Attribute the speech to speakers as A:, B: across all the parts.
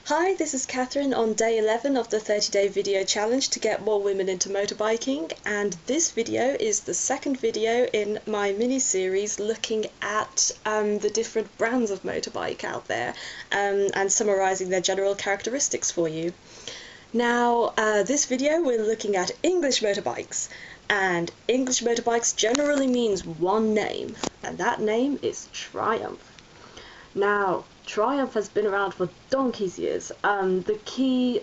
A: Hi, this is Catherine on day 11 of the 30-day video challenge to get more women into motorbiking, and this video is the second video in my mini-series looking at the different brands of motorbike out there and summarising their general characteristics for you. Now, this video we're looking at English motorbikes, and English motorbikes generally means one name, and that name is Triumph. Now, Triumph has been around for donkey's years. The key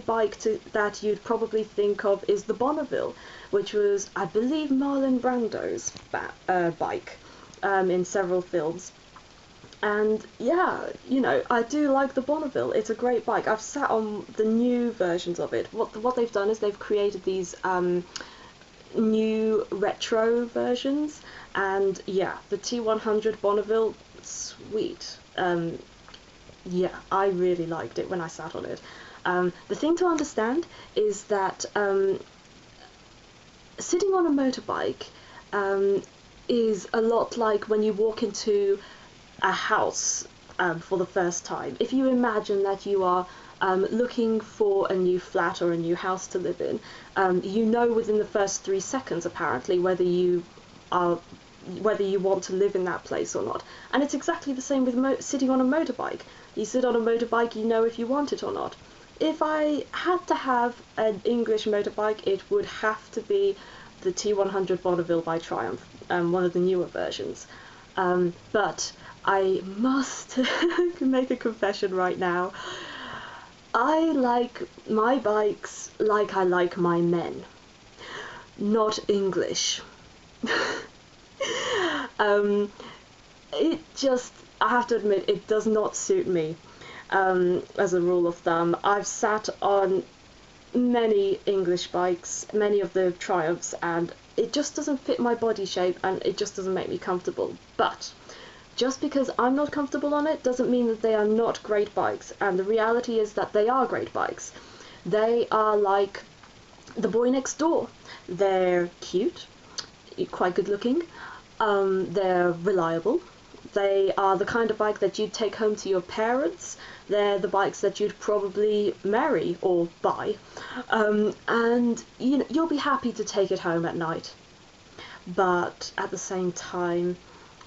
A: bike that you'd probably think of is the Bonneville, which was, I believe, Marlon Brando's bike in several films. And yeah, you know, I do like the Bonneville. It's a great bike. I've sat on the new versions of it. What they've done is they've created these new retro versions, and yeah, the T100 Bonneville, sweet. Yeah, I really liked it when I sat on it. The thing to understand is that sitting on a motorbike is a lot like when you walk into a house for the first time. If you imagine that you are looking for a new flat or a new house to live in, you know within the first 3 seconds apparently whether you want to live in that place or not. And it's exactly the same with sitting on a motorbike. You sit on a motorbike, you know if you want it or not. If I had to have an English motorbike, it would have to be the T100 Bonneville by Triumph, one of the newer versions. But I must make a confession right now. I like my bikes like I like my men, not English. It just, I have to admit, it does not suit me. As a rule of thumb, I've sat on many English bikes, many of the Triumphs, and it just doesn't fit my body shape and it just doesn't make me comfortable. But just because I'm not comfortable on it doesn't mean that they are not great bikes, and the reality is that they are great bikes. They are like the boy next door. They're cute, quite good looking, they're reliable, they are the kind of bike that you'd take home to your parents, they're the bikes that you'd probably marry or buy, and you know, you'll be happy to take it home at night. But at the same time,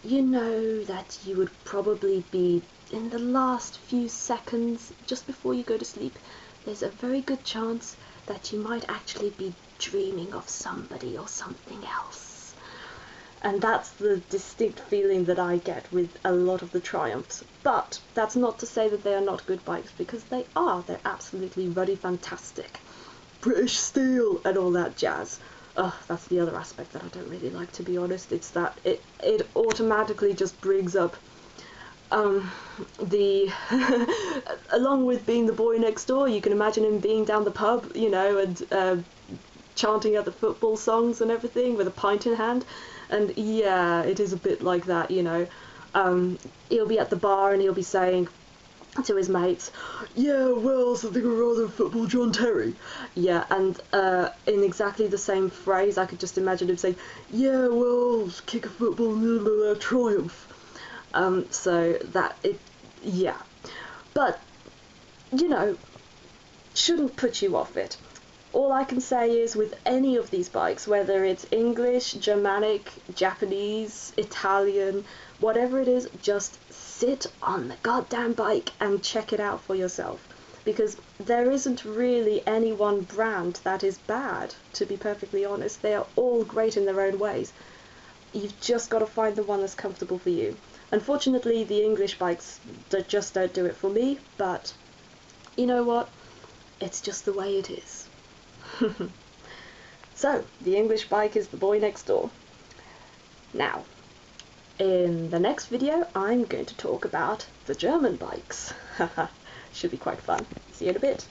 A: you know that you would probably be, in the last few seconds just before you go to sleep, there's a very good chance that you might actually be dreaming of somebody or something else. And that's the distinct feeling that I get with a lot of the Triumphs. But that's not to say that they are not good bikes, because they are. They're absolutely ruddy fantastic. British steel and all that jazz. Ugh, that's the other aspect that I don't really like, to be honest. It's that it automatically just brings up the along with being the boy next door, you can imagine him being down the pub, you know, and chanting out the football songs and everything with a pint in hand. And yeah, it is a bit like that, you know. He'll be at the bar and he'll be saying to his mates, yeah, well, something rather football John Terry. Yeah, and in exactly the same phrase, I could just imagine him saying, yeah, well, kick a football, Triumph. So that, yeah. But, you know, shouldn't put you off it. All I can say is, with any of these bikes, whether it's English, Germanic, Japanese, Italian, whatever it is, just sit on the goddamn bike and check it out for yourself. Because there isn't really any one brand that is bad, to be perfectly honest. They are all great in their own ways. You've just got to find the one that's comfortable for you. Unfortunately, the English bikes just don't do it for me, but you know what? It's just the way it is. So, the English bike is the boy next door. Now, in the next video, I'm going to talk about the German bikes. Should be quite fun. See you in a bit.